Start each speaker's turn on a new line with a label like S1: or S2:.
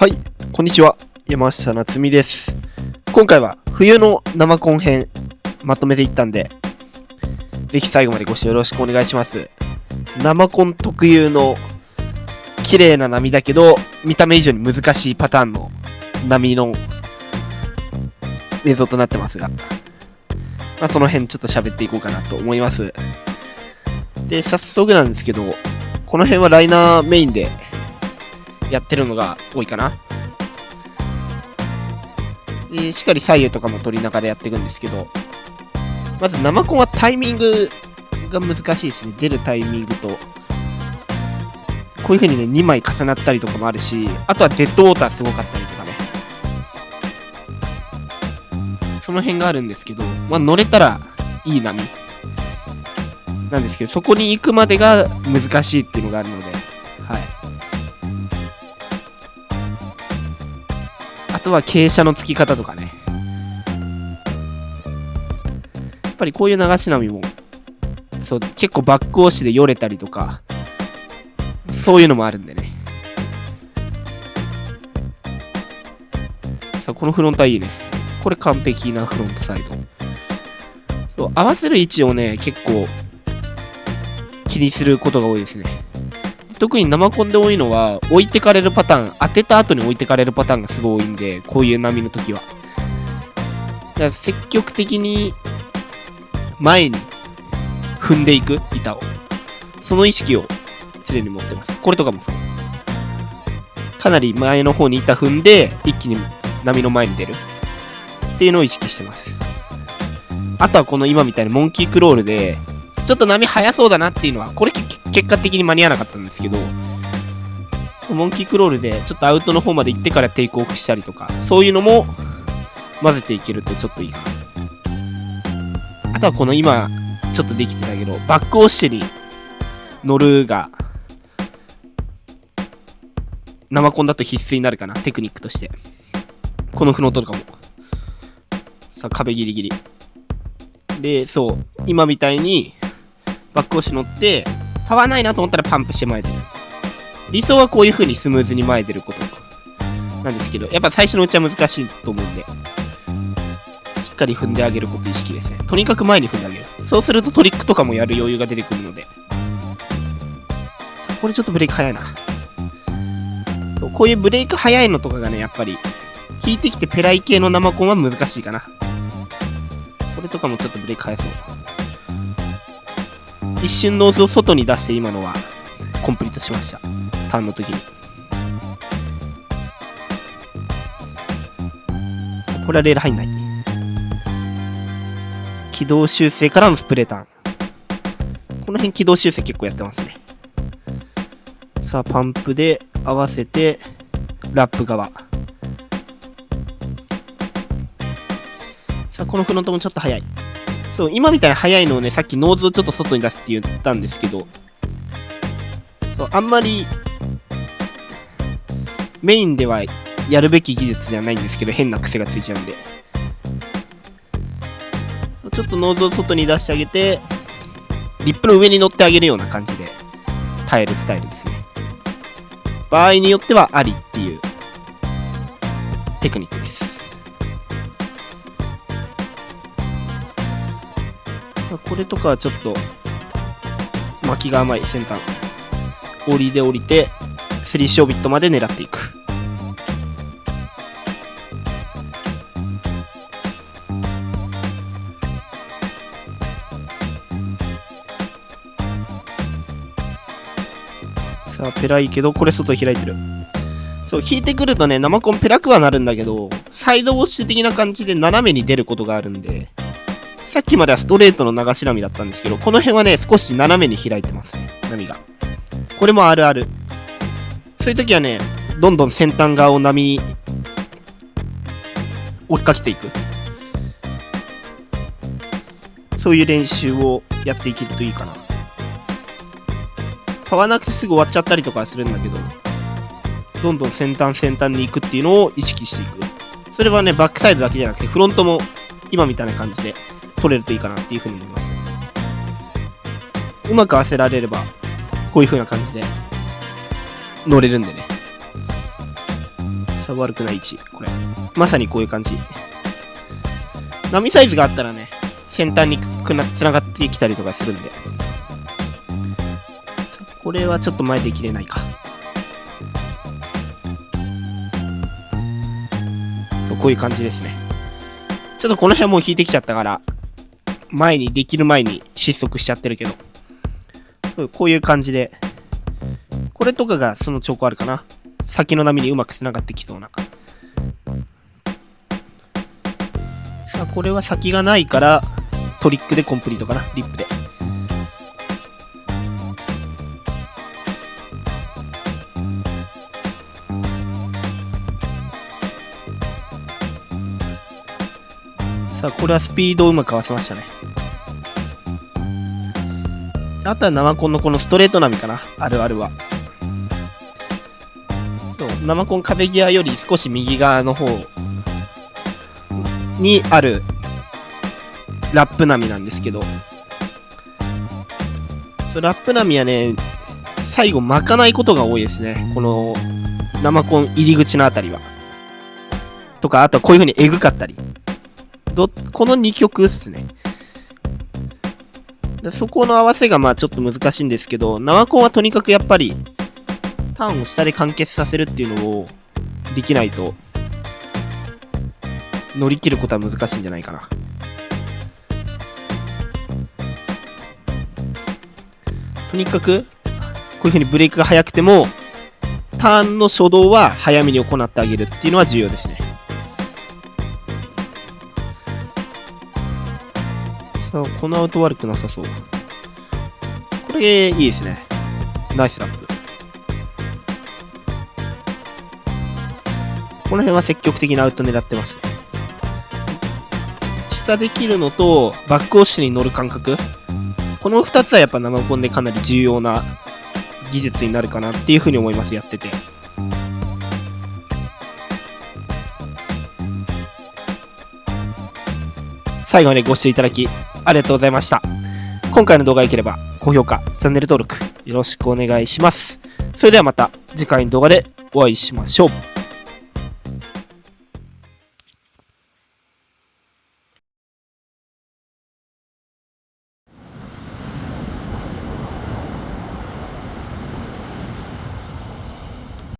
S1: はい、こんにちは。山下夏実です。今回は冬の生コン編まとめていったんで、ぜひ最後までご視聴よろしくお願いします。生コン特有の綺麗な波だけど、見た目以上に難しいパターンの波の映像となってますが、その辺ちょっと喋っていこうかなと思います。で、早速なんですけど、この辺はライナーメインでやってるのが多いかな。で、しっかり左右とかも取りながらやっていくんですけど、まず生コンはタイミングが難しいですね。出るタイミングと、こういう風にね、2枚重なったりとかもあるし、あとはデッドウォーターすごかったりとかね。その辺があるんですけど、乗れたらいい波なんですけど、そこに行くまでが難しいっていうのがあるので、はい。あとは傾斜のつき方とかね。やっぱりこういう流し波も、そう、結構バック押しでよれたりとか、そういうのもあるんでね。さあ、このフロントはいいね。これ完璧なフロントサイド。そう、合わせる位置をね、結構気にすることが多いですね。特に生コンで多いのは、置いてかれるパターン、当てた後に置いてかれるパターンがすごい多いんで、こういう波の時は。だから積極的に前に踏んでいく板を。その意識を常に持ってます。これとかもそう。かなり前の方に板踏んで、一気に波の前に出る。っていうのを意識してます。あとはこの今みたいにモンキークロールで、ちょっと波速そうだなっていうのは、これ結果的に間に合わなかったんですけど、モンキークロールでちょっとアウトの方まで行ってからテイクオフしたりとか、そういうのも混ぜていけるとちょっといいかな。あとはこの今ちょっとできてたけど、バックオッシュに乗るが生コンだと必須になるかな、テクニックとして。このフロントとかもさあ、壁ギリギリで、そう、今みたいにバック押し乗ってパワーないなと思ったらパンプして前出る。理想はこういう風にスムーズに前出ることなんですけど、やっぱ最初のうちは難しいと思うんで、しっかり踏んであげること意識ですね。とにかく前に踏んであげる。そうするとトリックとかもやる余裕が出てくるので。これちょっとブレーキ早いな。こういうブレーキ早いのとかがね、やっぱり引いてきてペライ系の生コンは難しいかな。これとかもちょっとブレーキ早そう。一瞬ノーズを外に出して今のはコンプリートしました。ターンの時に。これはレール入んない。軌道修正からのスプレーターン。この辺軌道修正結構やってますね。さあ、パンプで合わせてラップ側。さあ、このフロントもちょっと速い。そう、今みたいに速いのをね、さっきノーズをちょっと外に出すって言ったんですけど、そう、あんまりメインではやるべき技術ではないんですけど、変な癖がついちゃうんで、ちょっとノーズを外に出してあげて、リップの上に乗ってあげるような感じで耐えるスタイルですね。場合によってはありっていうテクニックです。これとかはちょっと巻きが甘い先端降りで降りて3ショービットまで狙っていく。さあ、ペラいけどこれ外開いてる。そう、引いてくるとね、生コンペラくはなるんだけど、サイドウォッシュ的な感じで斜めに出ることがあるんで、さっきまではストレートの流し波だったんですけど、この辺はね、少し斜めに開いてますね、波が。これもあるある。そういう時はね、どんどん先端側を波追っかけていく。そういう練習をやっていけるといいかな。パワーなくてすぐ終わっちゃったりとかはするんだけど、どんどん先端に行くっていうのを意識していく。それはね、バックサイドだけじゃなくて、フロントも今みたいな感じで取れるといいかなっていう風に思います。うまく合わせられればこういう風な感じで乗れるんでね。さあ悪くない位置。これ。まさにこういう感じ。波サイズがあったらね、先端に繋がってきたりとかするんで。さあこれはちょっと前で切れないか。そうこういう感じですね。ちょっとこの辺もう引いてきちゃったから、できる前に失速しちゃってるけど。こういう感じで。これとかがその兆候あるかな。先の波にうまく繋がってきそうな。さあ、これは先がないから、トリックでコンプリートかな。リップで。さあ、これはスピードをうまく合わせましたね。あとは生コンのこのストレート波かな。あるあるは。そう、生コン壁際より少し右側の方にあるラップ波なんですけど、そうラップ波はね、最後巻かないことが多いですね。この生コン入り口のあたりは。とか、あとはこういう風にエグかったり。この2曲っすね。そこの合わせがまあちょっと難しいんですけど、生コンはとにかくやっぱりターンを下で完結させるっていうのをできないと乗り切ることは難しいんじゃないかな。とにかくこういう風にブレイクが速くてもターンの初動は早めに行ってあげるっていうのは重要ですね。さあ、このアウト悪くなさそう。これいいですね。ナイスラップ。この辺は積極的なアウト狙ってますね。下で切るのとバックオッシュに乗る感覚。この2つはやっぱ生コンでかなり重要な技術になるかなっていうふうに思います。やってて。最後までご視聴いただきありがとうございました。今回の動画が良ければ高評価、チャンネル登録よろしくお願いします。それではまた次回の動画でお会いしましょう。